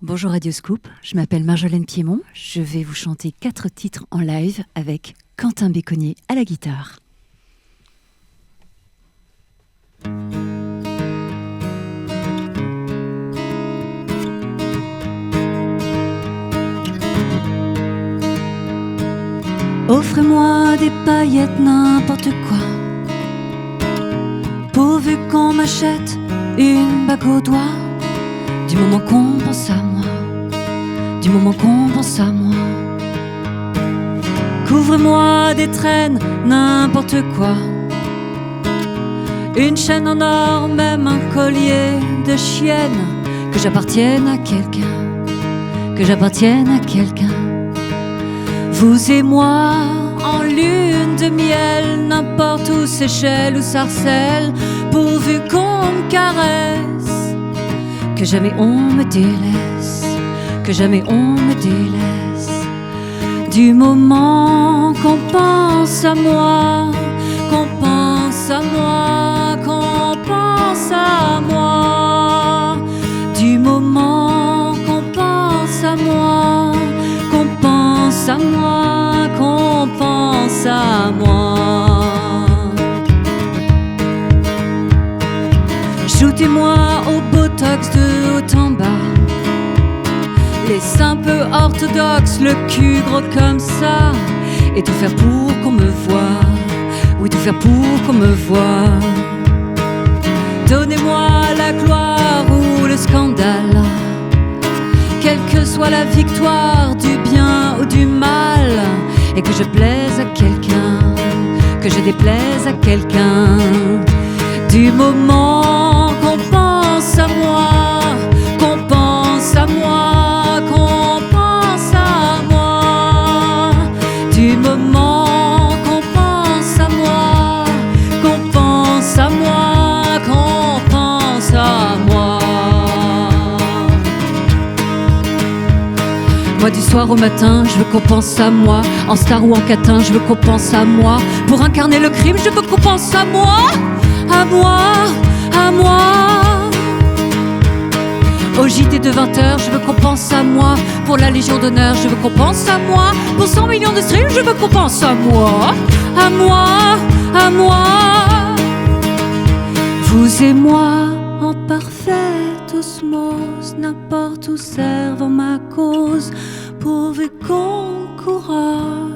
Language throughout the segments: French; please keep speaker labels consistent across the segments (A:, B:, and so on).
A: Bonjour Radio Scoop, je m'appelle Marjolaine Piémont. Je vais vous chanter 4 titres en live avec Quentin Béconnier à la guitare. Offrez-moi des paillettes, n'importe quoi, pourvu qu'on m'achète une bague au doigt. Du moment qu'on pense à moi, du moment qu'on pense à moi. Couvre-moi des traînes, n'importe quoi, une chaîne en or, même un collier de chienne. Que j'appartienne à quelqu'un, que j'appartienne à quelqu'un. Vous et moi, en lune de miel, n'importe où Seychelles ou Sarcelles, pourvu qu'on me caresse. Que jamais on me délaisse, que jamais on me délaisse. Du moment qu'on pense à moi, qu'on pense à moi, qu'on pense à moi. Du moment qu'on pense à moi, qu'on pense à moi, qu'on pense à moi. Shootez-moi au botox de haut en bas, les seins peu orthodoxes, le cul gros comme ça, et tout faire pour qu'on me voie, oui tout faire pour qu'on me voie. Donnez-moi la gloire ou le scandale, quelle que soit la victoire, du bien ou du mal, et que je plaise à quelqu'un, que je déplaise à quelqu'un. Du moment qu'on pense à moi, qu'on pense à moi, qu'on pense à moi. Du moment qu'on pense à moi, qu'on pense à moi, qu'on pense à moi. Moi du soir au matin, je veux qu'on pense à moi. En star ou en catin, je veux qu'on pense à moi. Pour incarner le crime, je veux qu'on pense à moi. À moi, à moi. Au JT de 20h, je veux qu'on pense à moi. Pour la Légion d'honneur, je veux qu'on pense à moi. Pour 100 millions de streams, je veux qu'on pense à moi. À moi, à moi. Vous et moi, en parfaite osmose, n'importe où servant ma cause, pourvu qu'on couronne.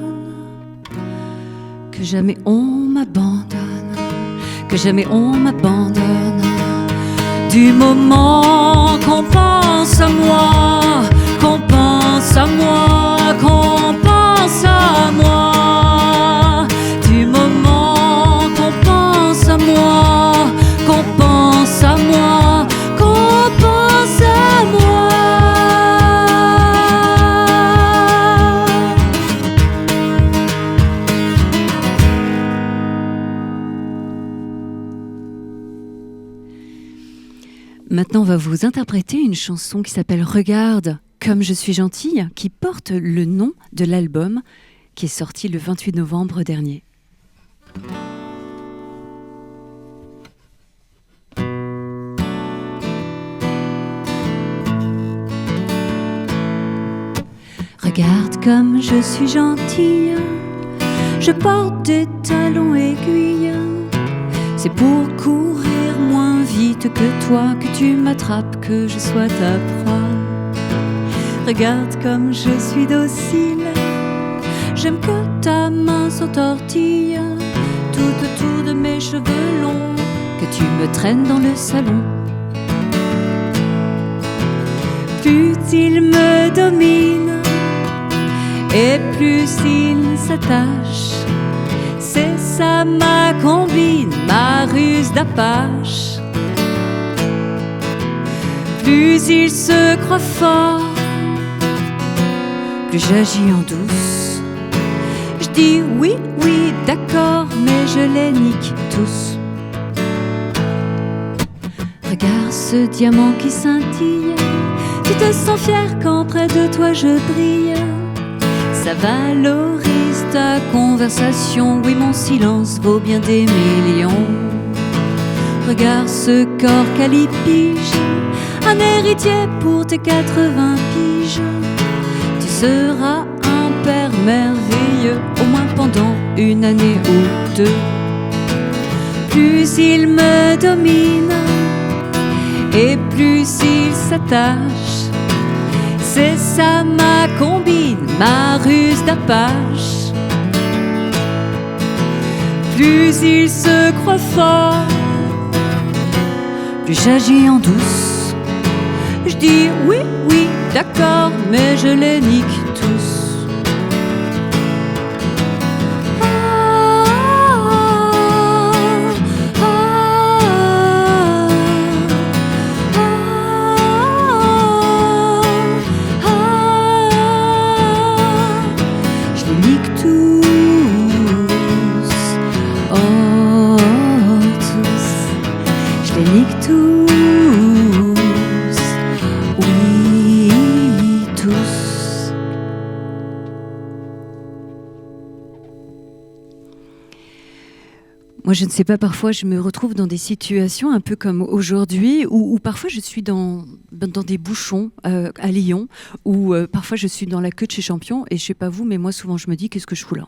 A: Que jamais on m'abandonne, que jamais on m'abandonne. Du moment qu'on pense à moi, qu'on pense à moi, qu'on pense à moi. Du moment qu'on pense à moi, qu'on pense à moi, qu'on pense à moi. Maintenant, on va vous interpréter une chanson qui s'appelle « Regarde comme je suis gentille » qui porte le nom de l'album qui est sorti le 28 novembre dernier. Regarde comme je suis gentille, je porte des talons aiguilles. C'est pour courir moins vite que toi, que tu m'attrapes, que je sois ta proie. Regarde comme je suis docile, j'aime que ta main s'entortille tout autour de mes cheveux longs, que tu me traînes dans le salon. Plus il me domine et plus il s'attache, c'est ça ma combine, ma ruse d'apache. Plus il se croit fort, plus j'agis en douce. Je dis oui, oui, d'accord, mais je les nique tous. Regarde ce diamant qui scintille, tu te sens fier quand près de toi je brille. Ça valorise ta conversation, oui mon silence vaut bien des millions. Regarde ce corps calipige, un héritier pour tes 80 piges. Tu seras un père merveilleux, au moins pendant une année ou deux. Plus il me domine et plus il s'attache, c'est ça ma combine, ma ruse d'apache. Plus il se croit fort, plus j'agis en douce. Je dis oui, oui, d'accord, mais je les nique tous. Moi, je ne sais pas, parfois je me retrouve dans des situations un peu comme aujourd'hui où parfois je suis dans des bouchons à Lyon, ou parfois je suis dans la queue de chez Champion, et je ne sais pas vous, mais moi souvent je me dis qu'est-ce que je fous là ?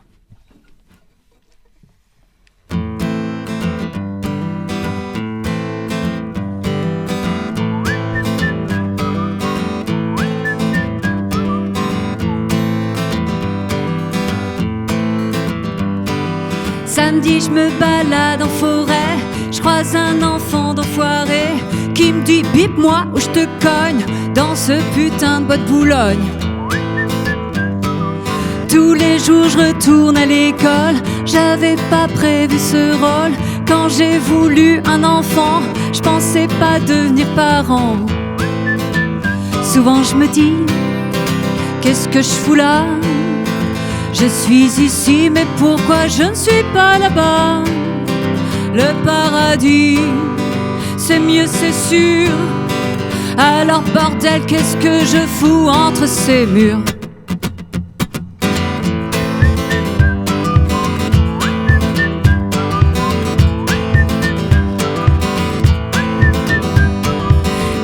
A: Samedi, je me balade en forêt, je croise un enfant d'enfoiré qui me dit bip-moi ou je te cogne dans ce putain de bois de Boulogne. Tous les jours je retourne à l'école, j'avais pas prévu ce rôle. Quand j'ai voulu un enfant, je pensais pas devenir parent. Souvent je me dis, qu'est-ce que je fous là ? Je suis ici, mais pourquoi je ne suis pas là-bas ? Le paradis, c'est mieux, c'est sûr. Alors bordel, qu'est-ce que je fous entre ces murs ?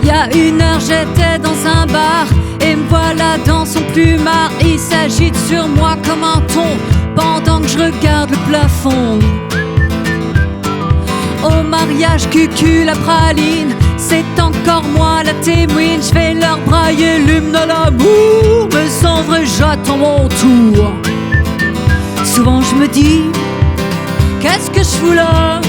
A: Il y a une heure, j'étais dans un bar et me voilà dans son plumard. Il s'agite sur moi comme un thon pendant que je regarde le plafond. Au mariage, cucu, la praline, c'est encore moi la témoine. Je vais leur brailler l'hymne de l'amour, mais sans vrai j'attends mon tour. Souvent je me dis, qu'est-ce que je fous là ?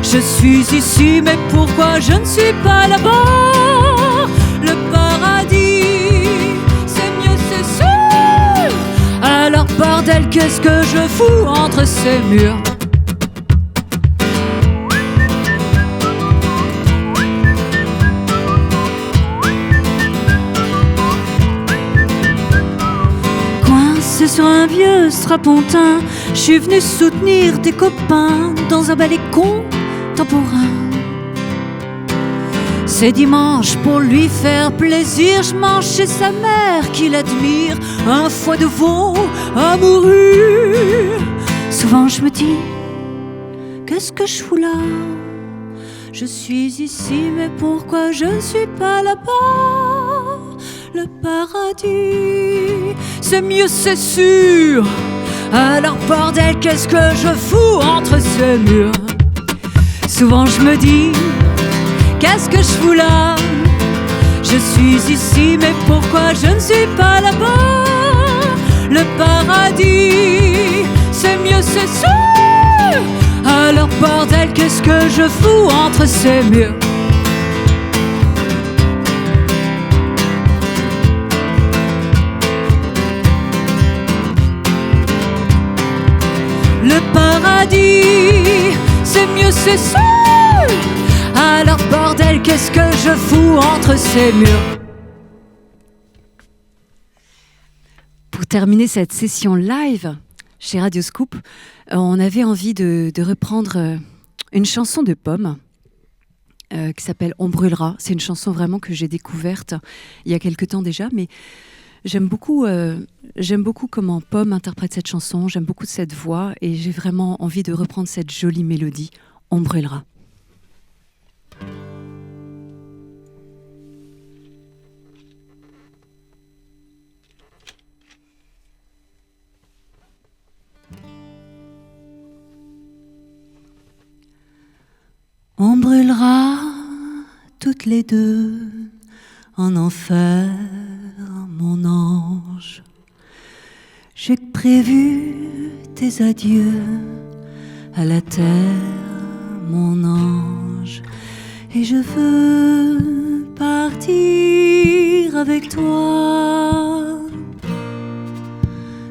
A: Je suis ici, mais pourquoi je ne suis pas là-bas ? Le paradis, c'est mieux, c'est sûr. Alors bordel, qu'est-ce que je fous entre ces murs ? Coincé sur un vieux strapontin, je suis venu soutenir des copains dans un ballet contemporain. C'est dimanche, pour lui faire plaisir, je mange chez sa mère qu'il admire, un foie de veau à mourir. Souvent je me dis, qu'est-ce que je fous là ? Je suis ici, mais pourquoi je ne suis pas là-bas ? Le paradis, c'est mieux, c'est sûr. Alors bordel, qu'est-ce que je fous entre ces murs ? Souvent je me dis, qu'est-ce que je fous là ? Je suis ici, mais pourquoi je ne suis pas là-bas ? Le paradis, c'est mieux, c'est sûr. Alors bordel, qu'est-ce que je fous entre ces murs ? Le paradis, c'est mieux, c'est sûr. Alors bordel, qu'est-ce que je fous entre ces murs ? Pour terminer cette session live chez Radioscoop, on avait envie de reprendre une chanson de Pomme qui s'appelle « On brûlera ». C'est une chanson vraiment que j'ai découverte il y a quelque temps déjà, mais j'aime beaucoup comment Pomme interprète cette chanson, j'aime beaucoup cette voix et j'ai vraiment envie de reprendre cette jolie mélodie « On brûlera ». On brûlera toutes les deux en enfer, mon ange. J'ai prévu tes adieux à la terre, mon ange. Et je veux partir avec toi.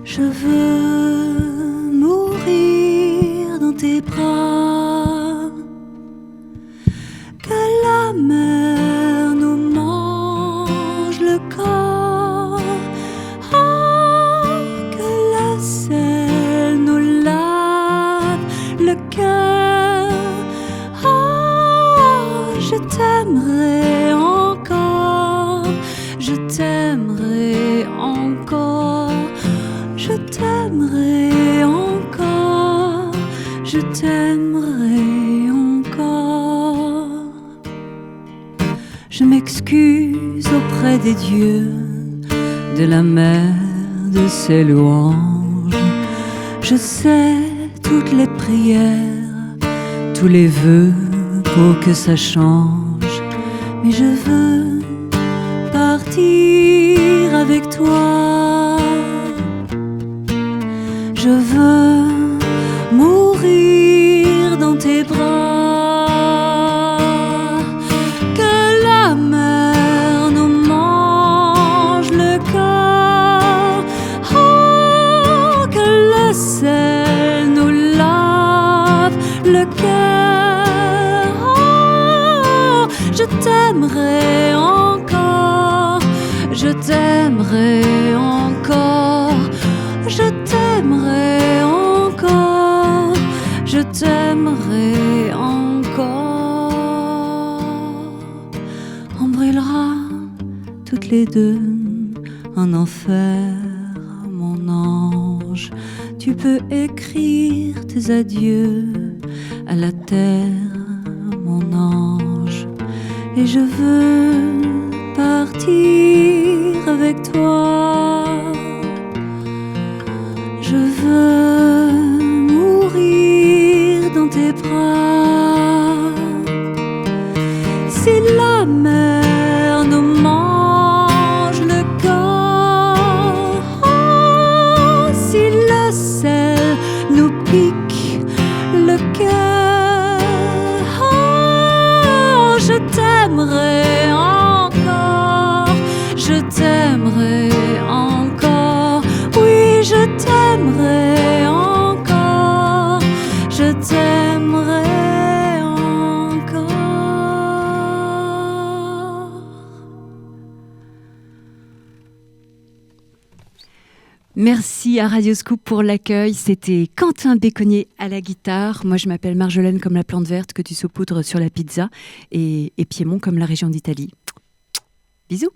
A: Je veux mourir dans tes bras. Que la mer nous mange le corps, oh, que la sel nous lave le cœur. Oh, je t'aimerai encore, je t'aimerai encore, je t'aimerai encore, je t'aimerai encore. Je m'excuse auprès des dieux, de la mer, de ses louanges. Je sais toutes les prières, tous les vœux pour que ça change. Mais je veux partir avec toi. Je veux mourir dans tes bras. Je t'aimerai encore, je t'aimerai encore, je t'aimerai encore, je t'aimerai encore. On brûlera toutes les deux en enfer, mon ange. Tu peux écrire tes adieux à la terre, mon ange. Et je veux partir avec toi. Je veux mourir dans tes bras. Si la mer nous mange le corps, oh, si le sel nous pique le cœur, oh, je t'aimerai encore, je t'aimerai encore, oui, je t'aimerai encore, je t'aimerai encore. Merci à Radioscoop pour l'accueil. C'était Quentin Béconnier à la guitare. Moi, je m'appelle Marjolaine comme la plante verte que tu saupoudres sur la pizza et Piémont comme la région d'Italie. Bisous.